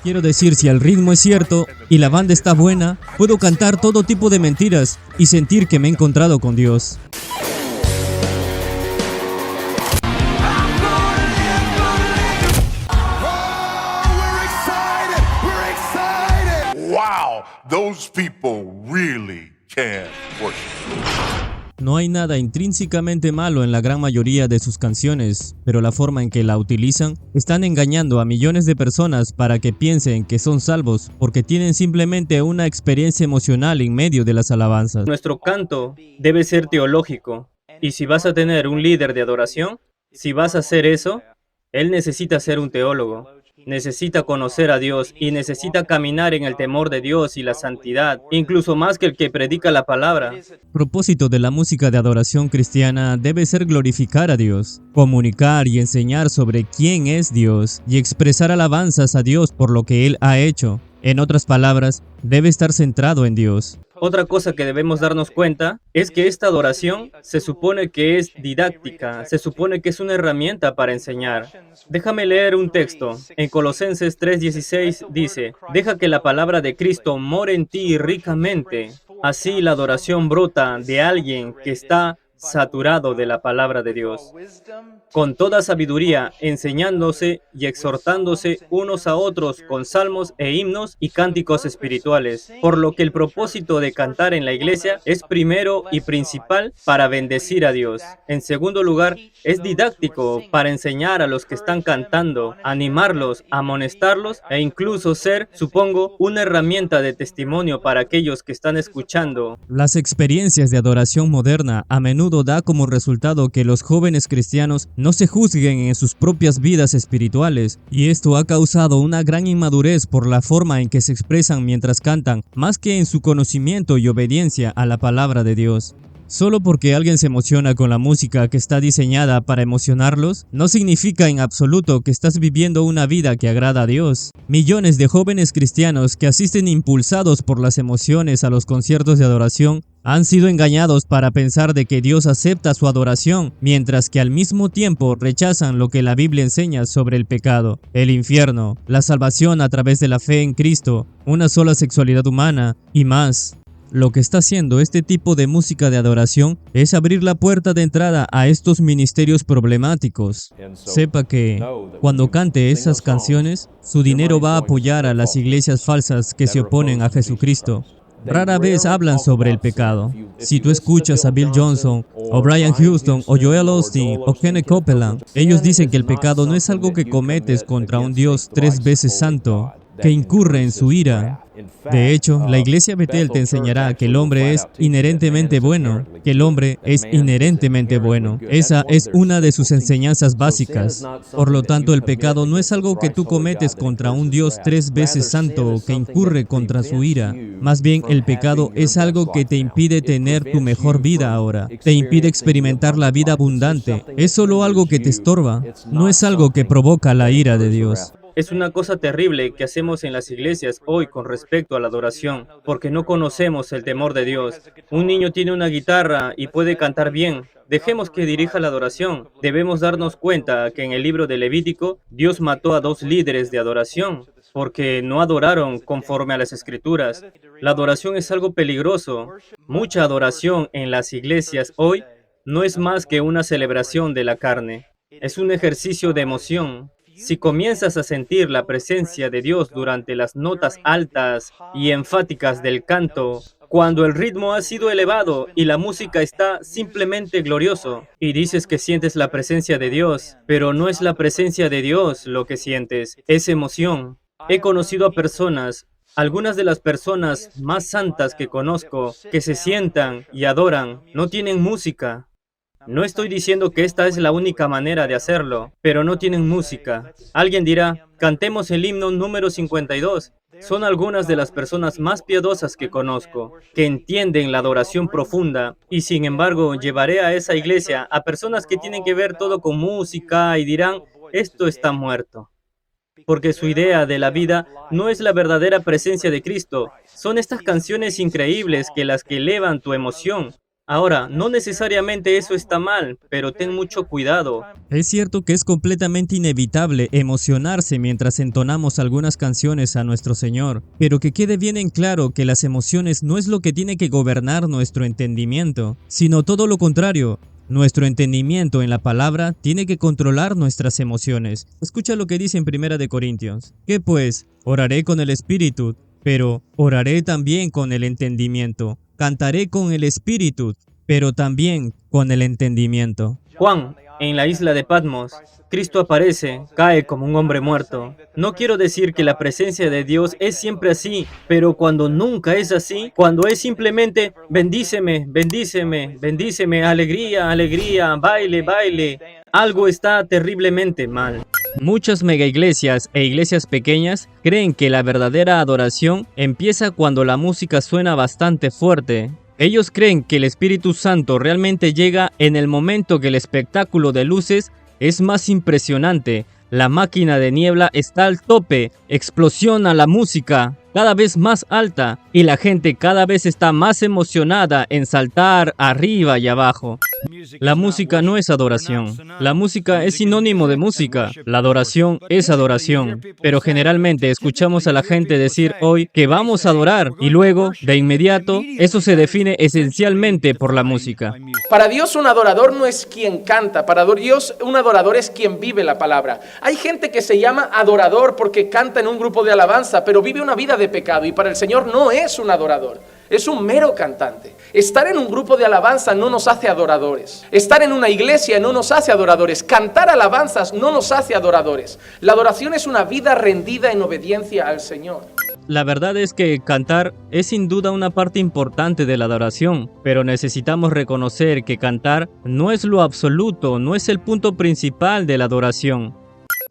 Quiero decir, si el ritmo es cierto y la banda está buena, puedo cantar todo tipo de mentiras y sentir que me he encontrado con Dios. Wow, those people really can worship. No hay nada intrínsecamente malo en la gran mayoría de sus canciones, pero la forma en que la utilizan están engañando a millones de personas para que piensen que son salvos porque tienen simplemente una experiencia emocional en medio de las alabanzas. Nuestro canto debe ser teológico, y si vas a tener un líder de adoración, si vas a hacer eso, él necesita ser un teólogo. Necesita conocer a Dios y necesita caminar en el temor de Dios y la santidad, incluso más que el que predica la palabra. El propósito de la música de adoración cristiana debe ser glorificar a Dios, comunicar y enseñar sobre quién es Dios y expresar alabanzas a Dios por lo que Él ha hecho. En otras palabras, debe estar centrado en Dios. Otra cosa que debemos darnos cuenta es que esta adoración se supone que es didáctica, se supone que es una herramienta para enseñar. Déjame leer un texto. En Colosenses 3:16 dice, «Deja que la palabra de Cristo more en ti ricamente». Así la adoración brota de alguien que está saturado de la palabra de Dios, con toda sabiduría, enseñándose y exhortándose unos a otros con salmos e himnos y cánticos espirituales, por lo que el propósito de cantar en la iglesia es primero y principal para bendecir a Dios. En segundo lugar, es didáctico para enseñar a los que están cantando, animarlos, amonestarlos e incluso ser, supongo, una herramienta de testimonio para aquellos que están escuchando. Las experiencias de adoración moderna a menudo da como resultado que los jóvenes cristianos no se juzguen en sus propias vidas espirituales, y esto ha causado una gran inmadurez por la forma en que se expresan mientras cantan, más que en su conocimiento y obediencia a la palabra de Dios. Solo porque alguien se emociona con la música que está diseñada para emocionarlos, no significa en absoluto que estás viviendo una vida que agrada a Dios. Millones de jóvenes cristianos que asisten impulsados por las emociones a los conciertos de adoración han sido engañados para pensar de que Dios acepta su adoración, mientras que al mismo tiempo rechazan lo que la Biblia enseña sobre el pecado, el infierno, la salvación a través de la fe en Cristo, una sola sexualidad humana y más. Lo que está haciendo este tipo de música de adoración es abrir la puerta de entrada a estos ministerios problemáticos. Sepa que cuando cante esas canciones, su dinero va a apoyar a las iglesias falsas que se oponen a Jesucristo. Rara vez hablan sobre el pecado. Si tú escuchas a Bill Johnson, o Brian Houston, o Joel Osteen, o Kenneth Copeland, ellos dicen que el pecado no es algo que cometes contra un Dios 3 veces santo, que incurre en su ira. De hecho, la iglesia Betel te enseñará que el hombre es inherentemente bueno, que el hombre es inherentemente bueno. Esa es una de sus enseñanzas básicas. Por lo tanto, el pecado no es algo que tú cometes contra un Dios 3 veces santo que incurre contra su ira. Más bien, el pecado es algo que te impide tener tu mejor vida ahora. Te impide experimentar la vida abundante. Es solo algo que te estorba. No es algo que provoca la ira de Dios. Es una cosa terrible que hacemos en las iglesias hoy con respecto a la adoración, porque no conocemos el temor de Dios. Un niño tiene una guitarra y puede cantar bien. Dejemos que dirija la adoración. Debemos darnos cuenta que en el libro de Levítico, Dios mató a 2 líderes de adoración, porque no adoraron conforme a las Escrituras. La adoración es algo peligroso. Mucha adoración en las iglesias hoy no es más que una celebración de la carne. Es un ejercicio de emoción. Si comienzas a sentir la presencia de Dios durante las notas altas y enfáticas del canto, cuando el ritmo ha sido elevado y la música está simplemente glorioso, y dices que sientes la presencia de Dios, pero no es la presencia de Dios lo que sientes, es emoción. He conocido a personas, algunas de las personas más santas que conozco, que se sientan y adoran, no tienen música. No estoy diciendo que esta es la única manera de hacerlo, pero no tienen música. Alguien dirá, cantemos el himno número 52. Son algunas de las personas más piadosas que conozco, que entienden la adoración profunda, y sin embargo llevaré a esa iglesia a personas que tienen que ver todo con música y dirán, esto está muerto. Porque su idea de la vida no es la verdadera presencia de Cristo. Son estas canciones increíbles que elevan tu emoción. Ahora, no necesariamente eso está mal, pero ten mucho cuidado. Es cierto que es completamente inevitable emocionarse mientras entonamos algunas canciones a nuestro Señor, pero que quede bien en claro que las emociones no es lo que tiene que gobernar nuestro entendimiento, sino todo lo contrario. Nuestro entendimiento en la palabra tiene que controlar nuestras emociones. Escucha lo que dice en 1 Corintios. ¿Qué pues? Oraré con el espíritu, pero oraré también con el entendimiento. Cantaré con el espíritu, pero también con el entendimiento. Juan, en la isla de Patmos, Cristo aparece, cae como un hombre muerto. No quiero decir que la presencia de Dios es siempre así, pero cuando nunca es así, cuando es simplemente bendíceme, bendíceme, bendíceme, alegría, alegría, baile, baile, algo está terriblemente mal. Muchas megaiglesias e iglesias pequeñas creen que la verdadera adoración empieza cuando la música suena bastante fuerte. Ellos creen que el Espíritu Santo realmente llega en el momento que el espectáculo de luces es más impresionante. La máquina de niebla está al tope, explosiona la música cada vez más alta y la gente cada vez está más emocionada en saltar arriba y abajo. La música no es adoración. La música es sinónimo de música. La adoración es adoración. Pero generalmente escuchamos a la gente decir hoy que vamos a adorar y luego, de inmediato, eso se define esencialmente por la música. Para Dios un adorador no es quien canta, para Dios un adorador es quien vive la palabra. Hay gente que se llama adorador porque canta en un grupo de alabanza, pero vive una vida de pecado y para el Señor no es un adorador. Es un mero cantante. Estar en un grupo de alabanza no nos hace adoradores. Estar en una iglesia no nos hace adoradores. Cantar alabanzas no nos hace adoradores. La adoración es una vida rendida en obediencia al Señor. La verdad es que cantar es sin duda una parte importante de la adoración, pero necesitamos reconocer que cantar no es lo absoluto, no es el punto principal de la adoración.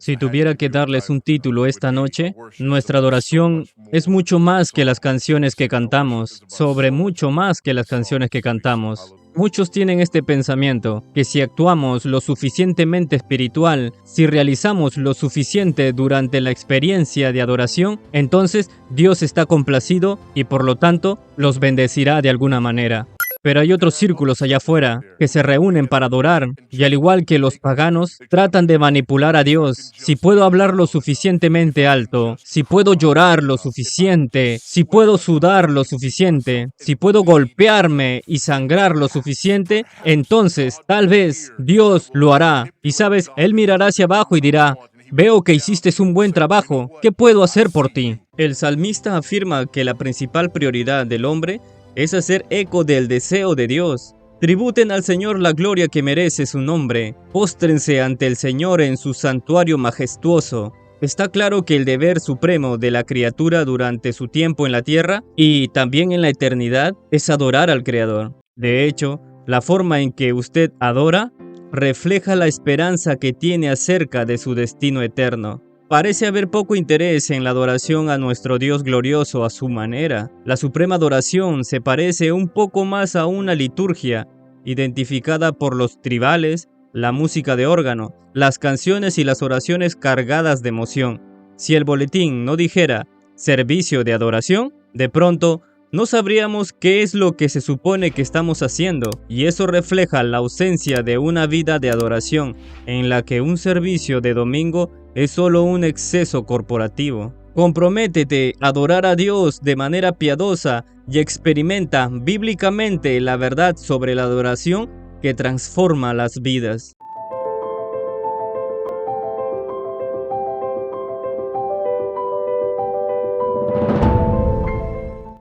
Si tuviera que darles un título esta noche, nuestra adoración es mucho más que las canciones que cantamos, sobre mucho más que las canciones que cantamos. Muchos tienen este pensamiento, que si actuamos lo suficientemente espiritual, si realizamos lo suficiente durante la experiencia de adoración, entonces Dios está complacido y por lo tanto los bendecirá de alguna manera. Pero hay otros círculos allá afuera que se reúnen para adorar y al igual que los paganos, tratan de manipular a Dios. Si puedo hablar lo suficientemente alto, si puedo llorar lo suficiente, si puedo sudar lo suficiente, si puedo golpearme y sangrar lo suficiente, entonces tal vez Dios lo hará. Y sabes, Él mirará hacia abajo y dirá: veo que hiciste un buen trabajo, ¿qué puedo hacer por ti? El salmista afirma que la principal prioridad del hombre es hacer eco del deseo de Dios. Tributen al Señor la gloria que merece su nombre. Póstrense ante el Señor en su santuario majestuoso. Está claro que el deber supremo de la criatura durante su tiempo en la tierra y también en la eternidad es adorar al Creador. De hecho, la forma en que usted adora refleja la esperanza que tiene acerca de su destino eterno. Parece haber poco interés en la adoración a nuestro Dios glorioso a su manera. La suprema adoración se parece un poco más a una liturgia, identificada por los tribales, la música de órgano, las canciones y las oraciones cargadas de emoción. Si el boletín no dijera servicio de adoración, de pronto no sabríamos qué es lo que se supone que estamos haciendo, y eso refleja la ausencia de una vida de adoración en la que un servicio de domingo es solo un exceso corporativo. Comprométete a adorar a Dios de manera piadosa y experimenta bíblicamente la verdad sobre la adoración que transforma las vidas.